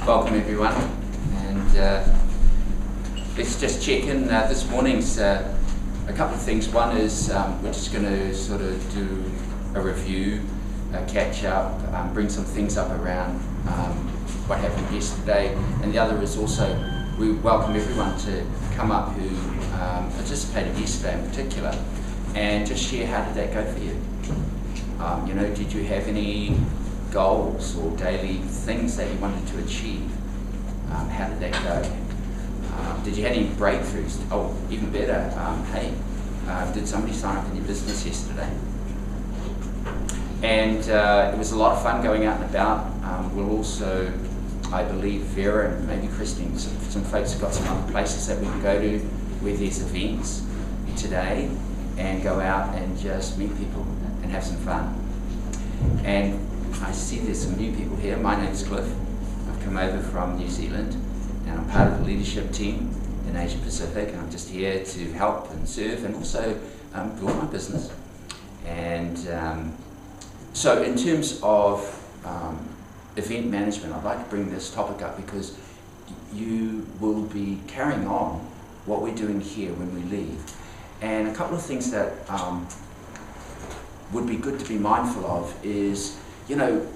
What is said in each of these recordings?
Welcome everyone, and let's just check in. This morning's a couple of things. One is we're just going to sort of do a review, catch up, bring some things up around what happened yesterday, and the other is also we welcome everyone to come up who participated yesterday in particular, and just share how did that go for you. You know, did you have any goals or daily things that you wanted to achieve? How did that go? Did you have any breakthroughs? Oh, even better, hey, did somebody sign up in your business yesterday? And it was a lot of fun going out and about. We'll also, I believe, Vera and maybe Christine, some folks have got some other places that we can go to where there's events today and go out and just meet people and have some fun. And I see there's some new people here. My name's Cliff. I've come over from New Zealand and I'm part of the leadership team in Asia Pacific, and I'm just here to help and serve and also build my business. And so in terms of event management, I'd like to bring this topic up because you will be carrying on what we're doing here when we leave. And a couple of things that would be good to be mindful of is, you know,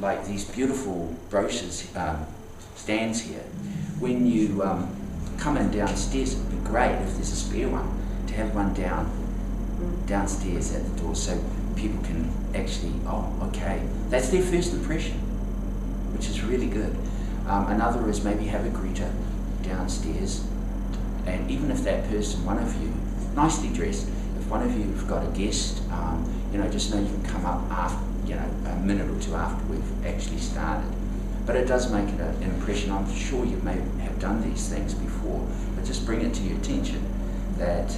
like these beautiful brochures, stands here. When you come in downstairs, it would be great if there's a spare one, to have one downstairs at the door so people can actually, oh, okay, that's their first impression, which is really good. Another is maybe have a greeter downstairs, and even if that person, one of you, nicely dressed, if one of you have got a guest, you know, just know you can come up after, you know, a minute or two after we've actually started. But it does make it an impression. I'm sure you may have done these things before, but just bring it to your attention that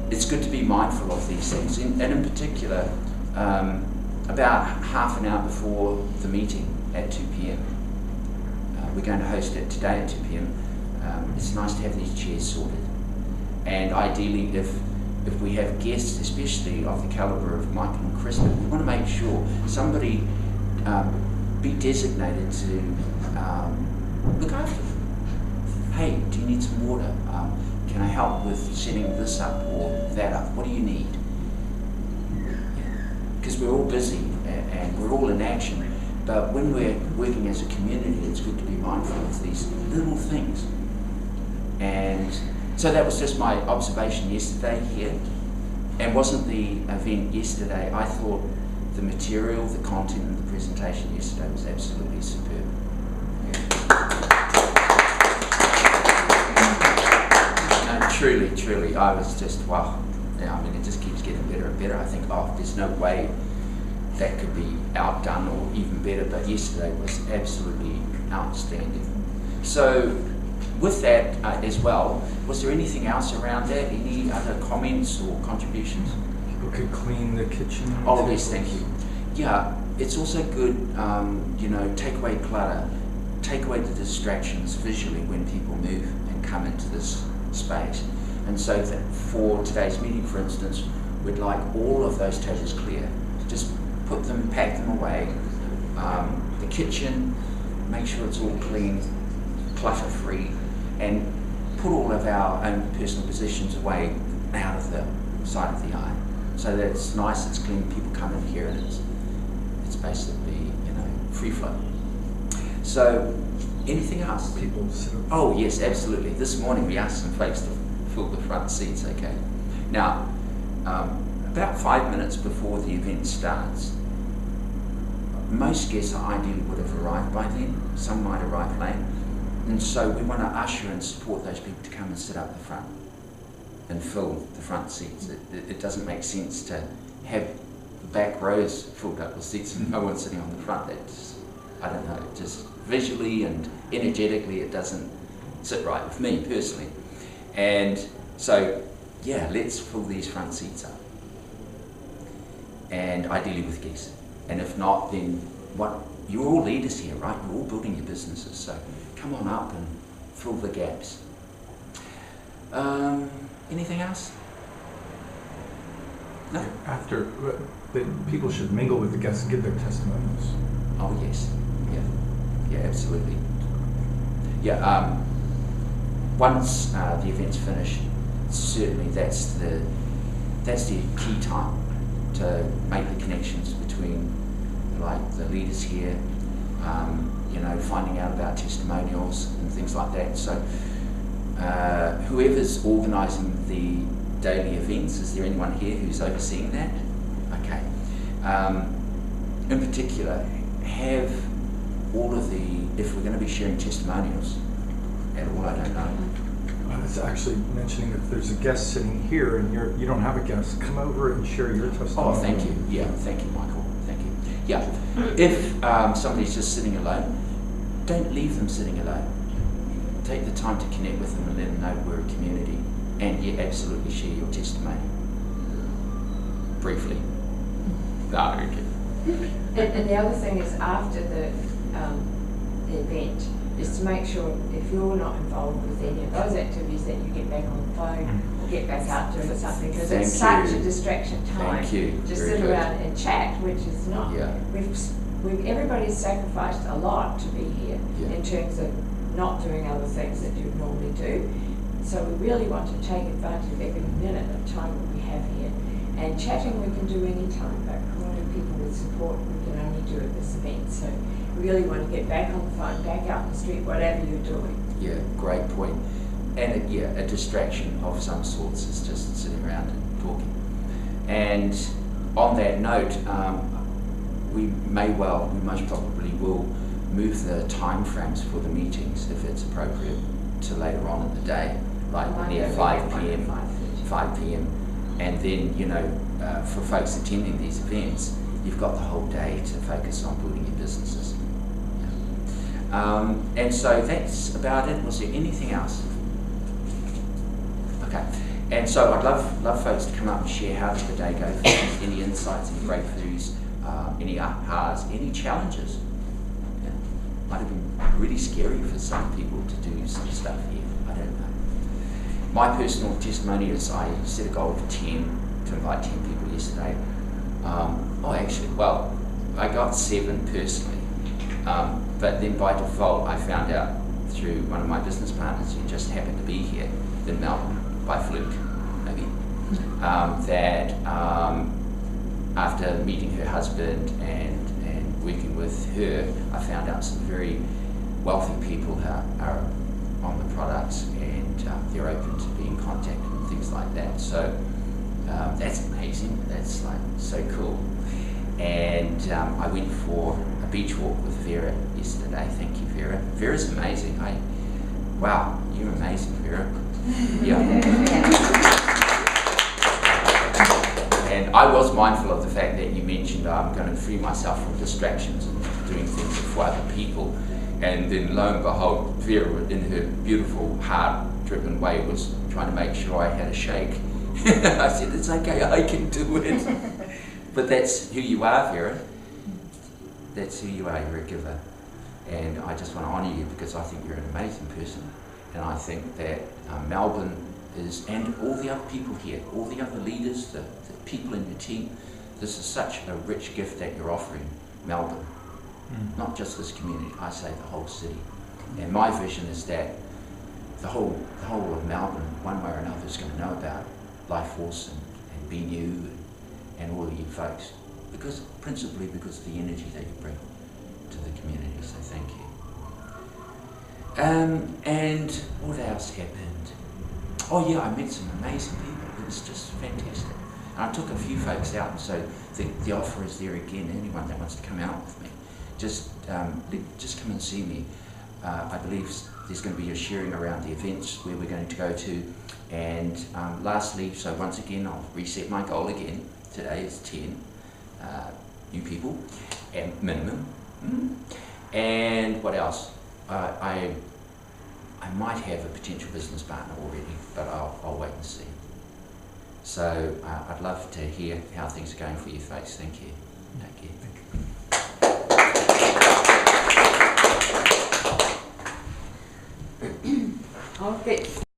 it's good to be mindful of these things. And in particular, about half an hour before the meeting at 2 p.m, we're going to host it today at 2 p.m. It's nice to have these chairs sorted. And ideally, if we have guests, especially of the caliber of Michael and Kristen, we want to make sure somebody be designated to look after them. Hey, do you need some water? Can I help with setting this up or that up? What do you need? Because we're all busy and we're all in action, but when we're working as a community, it's good to be mindful of these little things. And so that was just my observation yesterday here. And wasn't the event yesterday, I thought the material, the content and the presentation yesterday was absolutely superb. No, truly, I was just, wow. Yeah, I mean, it just keeps getting better and better. I think, oh, there's no way that could be outdone or even better, but yesterday was absolutely outstanding. So, with that as well, was there anything else around that? Any other comments or contributions? People could clean the kitchen. Oh yes, thank you. Yeah, it's also good, you know, take away clutter, take away the distractions visually when people move and come into this space. And so that for today's meeting, for instance, we'd like all of those tables clear. Just put them, pack them away. The kitchen, make sure it's all clean, clutter-free, and put all of our own personal possessions away out of the side of the eye, so that it's nice, it's clean, people come in here and it's basically, you know, free flow. So, anything else? People sit up. Oh yes, absolutely. This morning we asked some folks to fill the front seats, okay? Now, about 5 minutes before the event starts, most guests ideally would have arrived by then, some might arrive late. And so we want to usher and support those people to come and sit up the front and fill the front seats. It doesn't make sense to have the back rows filled up with seats and no one sitting on the front. That's, I don't know, just visually and energetically it doesn't sit right with me personally. And so, yeah, let's fill these front seats up. And ideally with guests. And if not, then you're all leaders here, right? You're all building your businesses, so come on up and fill the gaps. Anything else? No? After, people should mingle with the guests and give their testimonials. Oh yes, yeah, absolutely. absolutely. Yeah, once the event's finished, certainly that's the key time to make the connections between like the leaders here, you know, finding out about testimonials and things like that. So whoever's organising the daily events, is there anyone here who's overseeing that? Okay. In particular, have all of the, if we're going to be sharing testimonials at all, I don't know. I was actually mentioning if there's a guest sitting here and you don't have a guest, come over and share your testimony. Oh, thank you. Yeah, thank you, Michael. Thank you. Yeah, if somebody's just sitting alone, don't leave them sitting alone. Take the time to connect with them and let them know we're a community, and yet absolutely share your testimony. Briefly. No, okay. And the other thing is, after the event, is to make sure if you're not involved with any of those activities that you get back on the phone or get back out doing something, because it's such a distraction time. Thank you. Just Very sit good. around and chat, which is not. Yeah. Everybody's sacrificed a lot to be here in terms of not doing other things that you'd normally do. So we really want to take advantage of every minute of time that we have here. And chatting we can do any time, but calling people with support we can only do at this event. So we really want to get back on the phone, back out in the street, whatever you're doing. Yeah, great point. And a distraction of some sorts is just sitting around and talking. And on that note, we most probably will move the time frames for the meetings, if it's appropriate, to later on in the day, like near 5 p.m. 5 p.m. And then, you know, for folks attending these events, you've got the whole day to focus on building your businesses. And so that's about it. Was there anything else? Okay. And so I'd love folks to come up and share how did the day go for you, any insights, any breakthroughs, any ahas, any challenges. Yeah. Might have been really scary for some people to do some stuff here. I don't know. My personal testimony is I set a goal of 10, to invite 10 people yesterday. I got 7 personally. But then by default, I found out through one of my business partners who just happened to be here in Melbourne, by fluke, maybe, that after meeting her husband and working with her, I found out some very wealthy people are on the products, and they're open to being contacted and things like that. So that's amazing. That's like so cool. And I went for a beach walk with Vera yesterday. Thank you, Vera. Vera's amazing. Wow, you're amazing, Vera. Yeah. And I was mindful of the fact that you mentioned I'm going to free myself from distractions and doing things for other people. And then lo and behold, Vera, in her beautiful, heart-driven way, was trying to make sure I had a shake. I said, it's okay, I can do it. But that's who you are, Vera. That's who you are, you're a giver. And I just want to honour you because I think you're an amazing person. And I think that Melbourne is, and all the other people here, all the other leaders, the people in your team, this is such a rich gift that you're offering Melbourne. Not just this community, I say the whole city. And my vision is that the whole of Melbourne, one way or another, is going to know about Life Force and Be New and all of you folks, principally because of the energy that you bring to the community, so thank you. And what else happened? Oh yeah, I met some amazing people. It was just fantastic. And I took a few folks out, so the offer is there again. Anyone that wants to come out with me, just come and see me. I believe there's going to be a sharing around the events where we're going to go to. And lastly, so once again, I'll reset my goal again. Today is 10 new people, and minimum. And what else? I might have a potential business partner already, but I'll wait and see. So I'd love to hear how things are going for you folks. Thank you. Thank you. I'll get